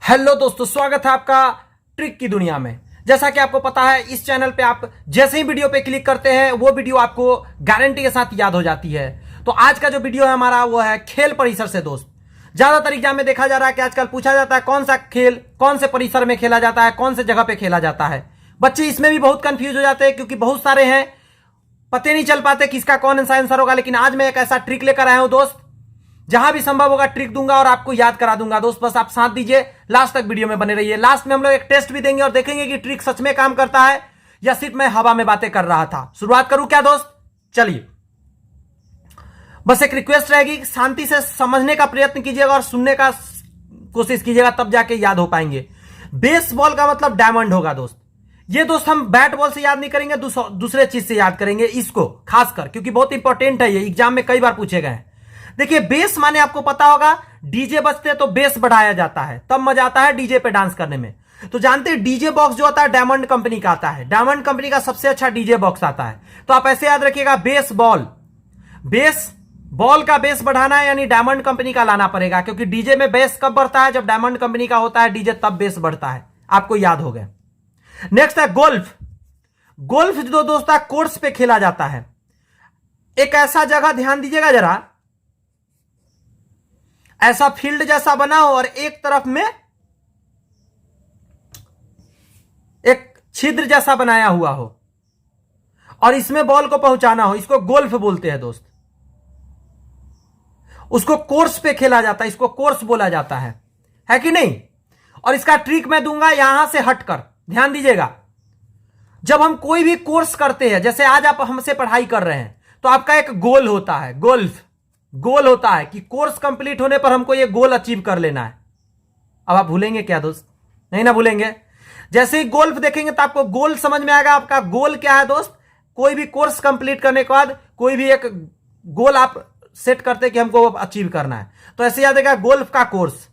Hello दोस्तों, स्वागत है आपका ट्रिक की दुनिया में। जैसा कि आपको पता है, इस चैनल पे आप जैसे ही वीडियो पे क्लिक करते हैं वो वीडियो आपको गारंटी के साथ याद हो जाती है। तो आज का जो वीडियो है हमारा वो है खेल परिसर से। दोस्त, ज्यादातर एग्जाम में देखा जा रहा है कि आजकल पूछा जाता है कौन सा खेल कौन से परिसर में खेला जाता है, कौन से जगह पे खेला जाता है। बच्चे इसमें भी बहुत कंफ्यूज हो जाते हैं क्योंकि बहुत सारे हैं, पते नहीं चल पाते किसका कौन सा आंसर होगा। लेकिन आज मैं एक ऐसा ट्रिक लेकर आया हूं दोस्त, जहां भी संभव होगा ट्रिक दूंगा और आपको याद करा दूंगा। दोस्त बस आप साथ दीजिए, लास्ट तक वीडियो में बने रहिए। लास्ट में हम लोग एक टेस्ट भी देंगे और देखेंगे कि ट्रिक सच में काम करता है या सिर्फ मैं हवा में बातें कर रहा था। शुरुआत करूं क्या दोस्त? चलिए, बस एक रिक्वेस्ट रहेगी, शांति से समझने का प्रयत्न कीजिएगा और सुनने का कोशिश कीजिएगा, तब जाके याद हो पाएंगे। बेसबॉल का मतलब डायमंड होगा दोस्त। ये दोस्त हम बैट बॉल से याद नहीं करेंगे, दूसरे चीज से याद करेंगे इसको खासकर, क्योंकि बहुत इंपॉर्टेंट है ये, एग्जाम में कई बार पूछे गए हैं। देखिए, बेस माने आपको पता होगा, डीजे बजते तो बेस बढ़ाया जाता है, तब मजा आता है डीजे पे डांस करने में। तो जानते हैं डीजे बॉक्स जो आता है डायमंड कंपनी का आता है, डायमंड कंपनी का सबसे अच्छा डीजे बॉक्स आता है। तो आप ऐसे याद रखिएगा, बेस बॉल का बेस बढ़ाना है यानी डायमंड कंपनी का लाना पड़ेगा, क्योंकि डीजे में बेस कब बढ़ता है? जब डायमंड कंपनी का होता है डीजे, तब बेस बढ़ता है। आपको याद हो गया। नेक्स्ट है गोल्फ। गोल्फ जो दोस्त कोर्स पे खेला जाता है, एक ऐसा जगह, ध्यान दीजिएगा जरा, ऐसा फील्ड जैसा बना हो और एक तरफ में एक छिद्र जैसा बनाया हुआ हो और इसमें बॉल को पहुंचाना हो, इसको गोल्फ बोलते हैं दोस्त। उसको कोर्स पे खेला जाता है, इसको कोर्स बोला जाता है कि नहीं? और इसका ट्रिक मैं दूंगा यहां से हटकर, ध्यान दीजिएगा। जब हम कोई भी कोर्स करते हैं, जैसे आज आप हमसे पढ़ाई कर रहे हैं, तो आपका एक गोल होता है, गोल होता है कि कोर्स कंप्लीट होने पर हमको ये गोल अचीव कर लेना है। अब आप भूलेंगे क्या दोस्त? नहीं ना भूलेंगे। जैसे ही गोल्फ देखेंगे तो आपको गोल समझ में आएगा। आपका गोल क्या है दोस्त? कोई भी कोर्स कंप्लीट करने के बाद कोई भी एक गोल आप सेट करते कि हमको अचीव करना है, तो ऐसे याद रखिएगा गोल्फ का कोर्स।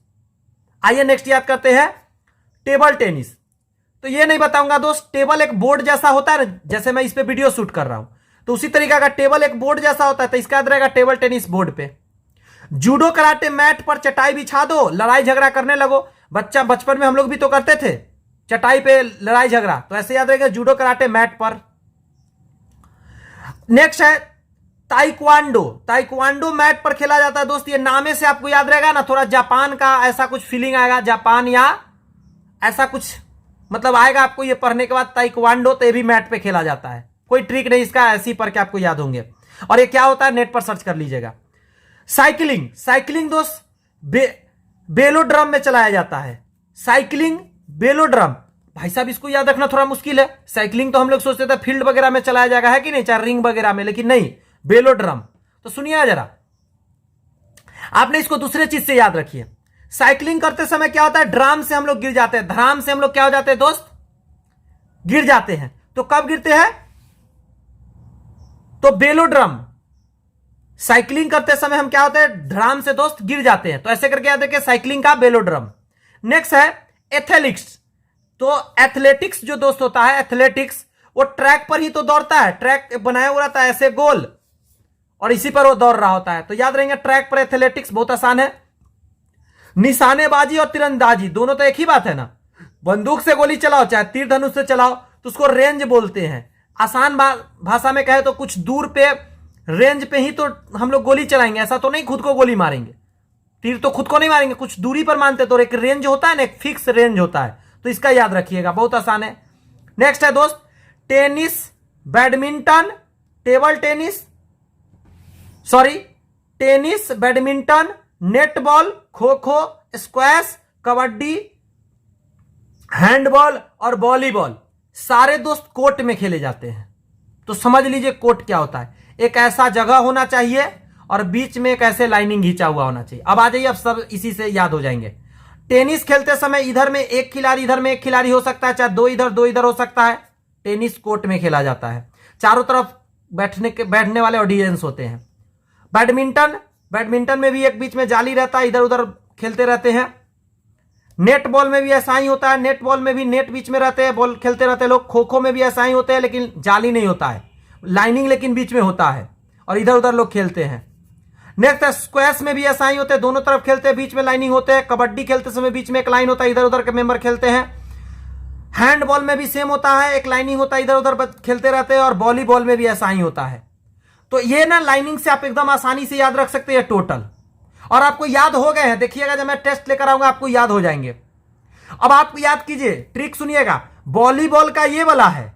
आइए नेक्स्ट याद करते हैं टेबल टेनिस। तो ये नहीं बताऊंगा दोस्त, टेबल एक बोर्ड जैसा होता है ना, जैसे मैं इस पे वीडियो शूट कर रहा हूं तो उसी तरीका का टेबल एक बोर्ड जैसा होता है, तो इसका याद रहेगा टेबल टेनिस बोर्ड पे। जूडो कराटे मैट पर चटाई बिछा दो, लड़ाई झगड़ा करने लगो। बचपन में हम लोग भी तो करते थे, चटाई पे लड़ाई झगड़ा, तो ऐसे याद रहेगा जूडो कराटे मैट पर। नेक्स्ट है ताइक्वांडो मैट पर खेला जाता है दोस्त। ये नामे से आपको याद रहेगा ना, थोड़ा जापान का ऐसा कुछ फीलिंग आएगा, जापान या ऐसा कुछ मतलब आएगा आपको ये पढ़ने के बाद। ताइक्वांडो तो ये भी मैट पे खेला जाता है, कोई ट्रिक नहीं इसका, ऐसे ही पढ़ के आपको याद होंगे। और ये क्या होता है नेट पर सर्च कर लीजिएगा। साइकिलिंग दोस्त बेलोड्रम में चलाया जाता है। साइकिलिंग बेलोड्रम, भाई साहब इसको याद रखना थोड़ा मुश्किल है। साइकिलिंग तो हम लोग सोचते थे फील्ड वगैरह में चलाया जाएगा, है कि नहीं, चाहे रिंग वगैरह में, लेकिन नहीं, बेलोड्रम। तो सुनिए जरा, आपने इसको दूसरे चीज से याद रखिए। साइकिलिंग करते समय क्या होता है, ड्राम से हम लोग गिर जाते हैं, धराम से हम लोग क्या हो जाते हैं दोस्त, गिर जाते हैं। तो कब गिरते हैं? तो बेलोड्रम। साइकिलिंग करते समय हम क्या होते हैं, ड्राम से दोस्त गिर जाते हैं। तो ऐसे करके याद रखिए साइकिलिंग का बेलोड्रम। नेक्स्ट है एथलेटिक्स। तो एथलेटिक्स जो दोस्त होता है, एथलेटिक्स वो ट्रैक पर ही तो दौड़ता है, ट्रैक बनाया हुआ रहता है ऐसे गोल, और इसी पर वो दौड़ रहा होता है। तो याद रहेंगे ट्रैक पर एथलेटिक्स, बहुत आसान है। निशानेबाजी और तीरंदाजी दोनों तो एक ही बात है ना, बंदूक से गोली चलाओ चाहे तीर धनुष से चलाओ, तो उसको रेंज बोलते हैं। आसान भाषा में कहे तो कुछ दूर पे रेंज पे ही तो हम लोग गोली चलाएंगे, ऐसा तो नहीं खुद को गोली मारेंगे। तीर तो खुद को नहीं मारेंगे, कुछ दूरी पर मानते, तो एक रेंज होता है ना, एक फिक्स रेंज होता है। तो इसका याद रखिएगा, बहुत आसान है। नेक्स्ट है दोस्त tennis, badminton, tennis, badminton, netball, kho kho, squash, kabaddi, handball और वॉलीबॉल सारे दोस्त कोर्ट में खेले जाते हैं। तो समझ लीजिए कोर्ट क्या होता है, एक ऐसा जगह होना चाहिए और बीच में एक ऐसे लाइनिंग खींचा हुआ होना चाहिए। अब आ जाइए, अब सब इसी से याद हो जाएंगे। टेनिस खेलते समय इधर में एक खिलाड़ी, इधर में एक खिलाड़ी हो सकता है, चाहे दो इधर हो सकता है। टेनिस कोर्ट में खेला जाता है, चारों तरफ बैठने वाले ऑडियंस होते हैं। बैडमिंटन में भी एक बीच में जाली रहता है, इधर उधर खेलते रहते हैं। नेट बॉल में भी ऐसा ही होता है, नेट बॉल में भी नेट बीच में रहते हैं, बॉल खेलते रहते हैं लोग। खो खो में भी ऐसा ही होते हैं, लेकिन जाली नहीं होता है, लाइनिंग लेकिन बीच में होता है और इधर उधर लोग खेलते हैं। नेक्स्ट है स्क्वैश में भी ऐसा ही होते हैं, दोनों तरफ खेलते हैं, बीच में लाइनिंग होते हैं। कबड्डी खेलते समय बीच में एक लाइन होता है, इधर उधर के मेंबर खेलते हैं। हैंडबॉल में भी सेम होता है, एक लाइनिंग होता है, इधर उधर खेलते रहते हैं। और वॉलीबॉल में भी ऐसा ही होता है। तो ये ना लाइनिंग से आप एकदम आसानी से याद रख सकते हैं टोटल, और आपको याद हो गए हैं। देखिएगा जब मैं टेस्ट लेकर आऊंगा आपको याद हो जाएंगे। अब आप याद कीजिए, ट्रिक सुनिएगा। वॉलीबॉल का ये वाला है,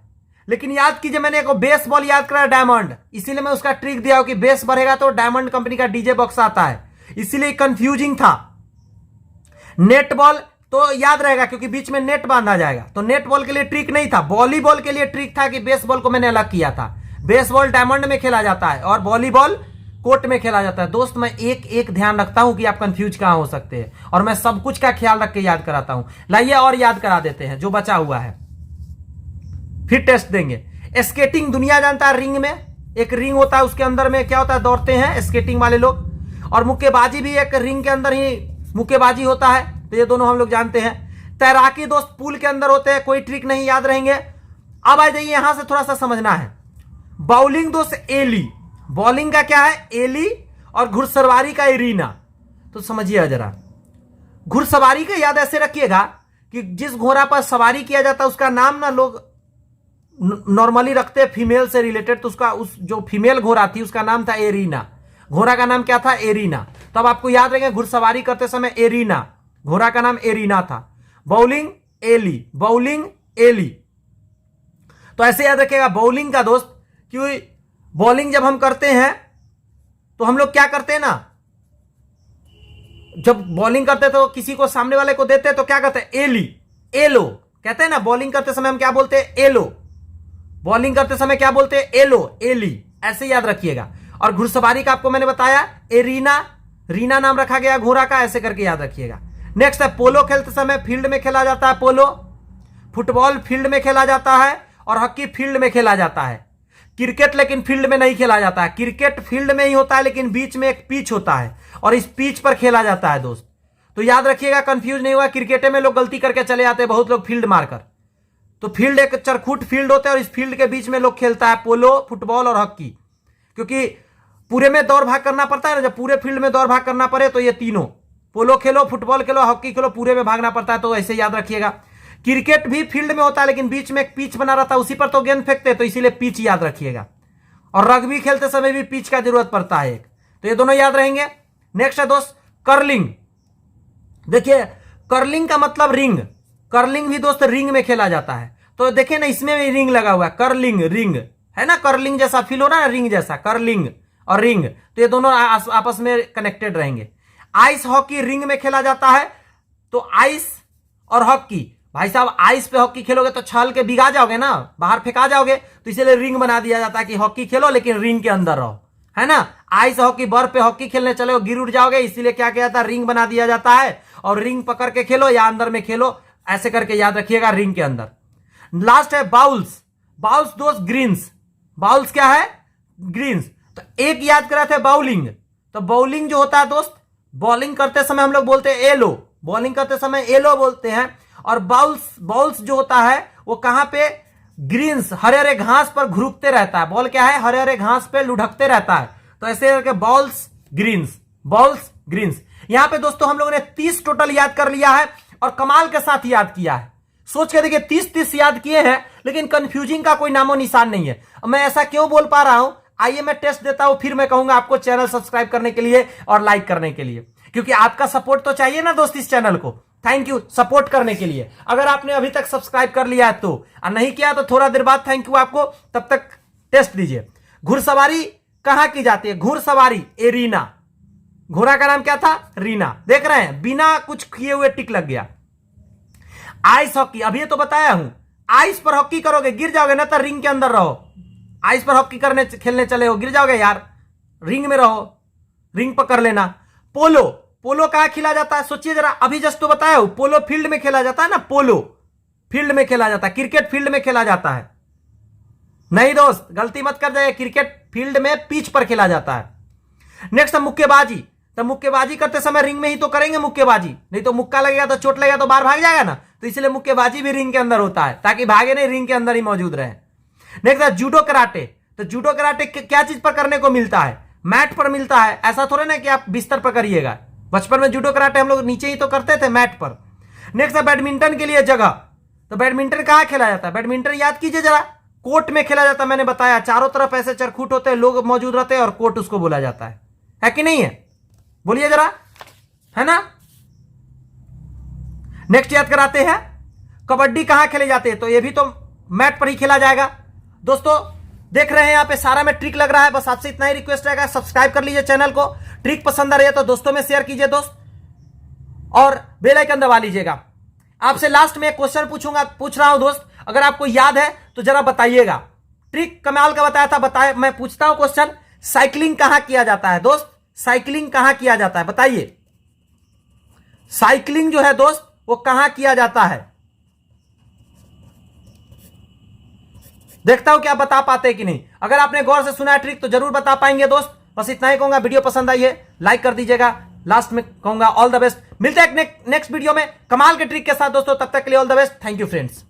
लेकिन याद कीजिए मैंने एक बेसबॉल याद करा डायमंड, इसीलिए मैं उसका ट्रिक दिया हो कि बेस बढ़ेगा तो डायमंड कंपनी का डीजे बॉक्स आता है, इसीलिए कंफ्यूजिंग था। नेट बॉल तो याद रहेगा क्योंकि बीच में नेट बांधा जाएगा, तो नेट बॉल के लिए ट्रिक नहीं था। वॉलीबॉल के लिए ट्रिक था कि बेसबॉल को मैंने अलग किया था। बेसबॉल डायमंड में खेला जाता है और वॉलीबॉल कोर्ट में खेला जाता है। दोस्त मैं एक एक ध्यान रखता हूं कि आप कंफ्यूज कहां हो सकते हैं, और मैं सब कुछ का ख्याल रख के याद कराता हूं। लाइए और याद करा देते हैं जो बचा हुआ है, फिर टेस्ट देंगे। स्केटिंग दुनिया जानता है, रिंग में एक रिंग होता है, उसके अंदर में क्या होता है, दौड़ते हैं स्केटिंग वाले लोग। और मुक्केबाजी भी एक रिंग के अंदर ही मुक्केबाजी होता है, तो ये दोनों हम लोग जानते हैं। तैराकी दोस्त पूल के अंदर होते हैं, कोई ट्रिक नहीं याद रहेंगे। अब आ जाइए यहां से थोड़ा सा समझना है। बाउलिंग दोस्त एली, बॉलिंग का क्या है एली, और घुड़सवारी का एरीना। तो समझिए जरा, घुड़सवारी का याद ऐसे रखिएगा कि जिस घोड़ा पर सवारी किया जाता है उसका नाम ना लोग नॉर्मली रखते हैं फीमेल से रिलेटेड, तो उसका उस जो फीमेल घोड़ा थी उसका नाम था एरीना। घोड़ा का नाम क्या था, एरीना। तो अब आपको याद रहेगा घुड़सवारी करते समय एरीना, घोड़ा का नाम एरीना था। Bowling alley, bowling alley. तो ऐसे याद रखिएगा बाउलिंग का दोस्त, क्योंकि बॉलिंग जब हम करते हैं तो हम लोग क्या करते हैं ना, जब बॉलिंग करते हैं तो किसी को सामने वाले को देते हैं तो क्या कहते हैं, एली, एलो कहते हैं ना। बॉलिंग करते समय हम क्या बोलते हैं, एलो। बॉलिंग करते समय क्या बोलते हैं, एलो, एली। ऐसे याद रखिएगा। और घुड़सवारी का आपको मैंने बताया एरीना, रीना नाम रखा गया घोड़ा का, ऐसे करके याद रखिएगा। नेक्स्ट है पोलो, खेलते समय फील्ड में खेला जाता है पोलो। फुटबॉल फील्ड में खेला जाता है और हॉकी फील्ड में खेला जाता है। क्रिकेट लेकिन फील्ड में नहीं खेला जाता है, क्रिकेट फील्ड में ही होता है लेकिन बीच में एक पिच होता है और इस पिच पर खेला जाता है दोस्त। तो याद रखिएगा, कंफ्यूज नहीं हुआ। क्रिकेट में लोग गलती करके चले जाते हैं बहुत लोग फील्ड मारकर, तो फील्ड एक चरखूट फील्ड होता है और इस फील्ड के बीच में लोग खेलता है पोलो, फुटबॉल और हॉकी। क्योंकि पूरे में दौड़ भाग करना पड़ता है ना, जब पूरे फील्ड में दौड़ भाग करना पड़े तो ये तीनों, पोलो खेलो, फुटबॉल खेलो, हॉकी खेलो, पूरे में भागना पड़ता है, तो ऐसे याद रखिएगा। क्रिकेट भी फील्ड में होता है लेकिन बीच में एक पिच बना रहता है, उसी पर तो गेंद फेंकते हैं, तो इसीलिए पिच याद रखिएगा। और रग्बी खेलते समय भी पिच का जरूरत पड़ता है एक, तो ये दोनों याद रहेंगे। नेक्स्ट है दोस्त कर्लिंग। देखिए कर्लिंग का मतलब रिंग, कर्लिंग भी दोस्त रिंग में खेला जाता है। तो देखिए ना, इसमें भी रिंग लगा हुआ है, कर्लिंग रिंग है ना, कर्लिंग जैसा फील हो रहा है, रिंग जैसा, कर्लिंग और रिंग, तो ये दोनों आपस में कनेक्टेड रहेंगे। आइस हॉकी रिंग में खेला जाता है, तो आइस और हॉकी, भाई साहब आइस पे हॉकी खेलोगे तो छाल के भिगा जाओगे ना, बाहर फेंका जाओगे, तो इसीलिए रिंग बना दिया जाता है कि हॉकी खेलो लेकिन रिंग के अंदर रहो, है ना। आइस हॉकी, बर्फ पे हॉकी खेलने चले हो गिर उड़ जाओगे, इसीलिए क्या किया जाता है, रिंग बना दिया जाता है और रिंग पकड़ के खेलो या अंदर में खेलो, ऐसे करके याद रखिएगा रिंग के अंदर। लास्ट है बाउल्स। बाउल्स दोस्त ग्रीन्स, बाउल्स क्या है, ग्रीन्स। तो एक याद करा थे बाउलिंग, तो बाउलिंग जो होता है दोस्त, बॉलिंग करते समय हम लोग बोलते हैं एलो, बॉलिंग करते समय एलो बोलते हैं। और बाउल्स, बाउल्स जो होता है वो कहां पे, ग्रीन्स, हरे हरे घास पर घुरुकते रहता है। बॉल क्या है, हरे हरे घास पे लुढ़कते रहता है, तो ऐसे करके बॉल्स ग्रीन्स, बॉल्स ग्रीन्स। यहां पे दोस्तों हम लोगों ने 30 टोटल याद कर लिया है और कमाल के साथ याद किया है। सोच के देखिए 30 याद किए हैं लेकिन कंफ्यूजिंग का कोई नामो निशान नहीं है। मैं ऐसा क्यों बोल पा रहा हूं, आइए मैं टेस्ट देता हूं, फिर मैं कहूंगा आपको चैनल सब्सक्राइब करने के लिए और लाइक करने के लिए, क्योंकि आपका सपोर्ट तो चाहिए ना दोस्त इस चैनल को। थैंक यू सपोर्ट करने के लिए। अगर आपने अभी तक सब्सक्राइब कर लिया है तो, और नहीं किया तो थोड़ा देर बाद थैंक यू आपको, तब तक टेस्ट दीजिए। घुड़सवारी कहां की जाती है, घुड़सवारी एरीना, घोड़ा का नाम क्या था, रीना। देख रहे हैं बिना कुछ किए हुए टिक लग गया। आइस हॉकी, अभी तो बताया हूं, आइस पर हॉकी करोगे गिर जाओगे ना, तो रिंग के अंदर रहो। आइस पर हॉकी करने खेलने चले हो गिर जाओगे यार, रिंग में रहो, रिंग पकड़ लेना। पोलो, पोलो कहां खेला जाता है, सोचिए जरा, अभी जस्ट तो बताया हूं, पोलो फील्ड में खेला जाता है ना, पोलो फील्ड में खेला जाता है, क्रिकेट फील्ड में खेला जाता है। नहीं दोस्त गलती मत कर जाइए, क्रिकेट फील्ड में पिच पर खेला जाता है। नेक्स्ट है मुक्केबाजी। तो मुक्केबाजी करते समय रिंग में ही तो करेंगे मुक्केबाजी, नहीं तो मुक्का लगेगा तो चोट लगेगा तो बाहर भाग जाएगा ना, तो इसलिए मुक्केबाजी भी रिंग के अंदर होता है, ताकि भागे नहीं, रिंग के अंदर ही मौजूद रहे। नेक्स्ट है जूडो कराटे। तो जूडो कराटे क्या चीज पर करने को मिलता है, मैट पर मिलता है। ऐसा थोड़ा ना कि आप बिस्तर पर करिएगा। बचपन में जूडो कराटे हम लोग नीचे ही तो करते थे, मैट पर। नेक्स्ट है बैडमिंटन के लिए जगह। तो बैडमिंटन कहां खेला जाता है? बैडमिंटन याद कीजिए जरा, कोर्ट में खेला जाता है। मैंने बताया चारों तरफ ऐसे चरखूट होते हैं, लोग मौजूद रहते हैं और कोर्ट उसको बोला जाता है कि नहीं है? बोलिए जरा, है ना? नेक्स्ट याद कराते हैं, कबड्डी कहां खेले जाते हैं? तो ये भी तो मैट पर ही खेला जाएगा। दोस्तों देख रहे हैं यहां पे सारा में ट्रिक लग रहा है। बस आपसे इतना ही रिक्वेस्ट रहेगा, सब्सक्राइब कर लीजिए चैनल को। ट्रिक पसंद आ रही है तो दोस्तों में शेयर कीजिए दोस्त, और बेल आइकन दबा लीजिएगा। आपसे लास्ट में एक क्वेश्चन पूछ रहा हूं दोस्त, अगर आपको याद है तो जरा बताइएगा। ट्रिक कमाल का बताया था, मैं पूछता हूं क्वेश्चन, साइकिलिंग कहां किया जाता है दोस्त? साइकिलिंग कहां किया जाता है बताइए। साइकिलिंग जो है दोस्त वो कहां किया जाता है? देखता हूं क्या बता पाते हैं कि नहीं। अगर आपने गौर से सुना है ट्रिक तो जरूर बता पाएंगे दोस्त। बस इतना ही कहूंगा, वीडियो पसंद आई है लाइक कर दीजिएगा। लास्ट में कहूंगा ऑल द बेस्ट। मिलते हैं नेक्स्ट वीडियो में कमाल के ट्रिक के साथ दोस्तों। तब तक के लिए all the best. Thank you friends.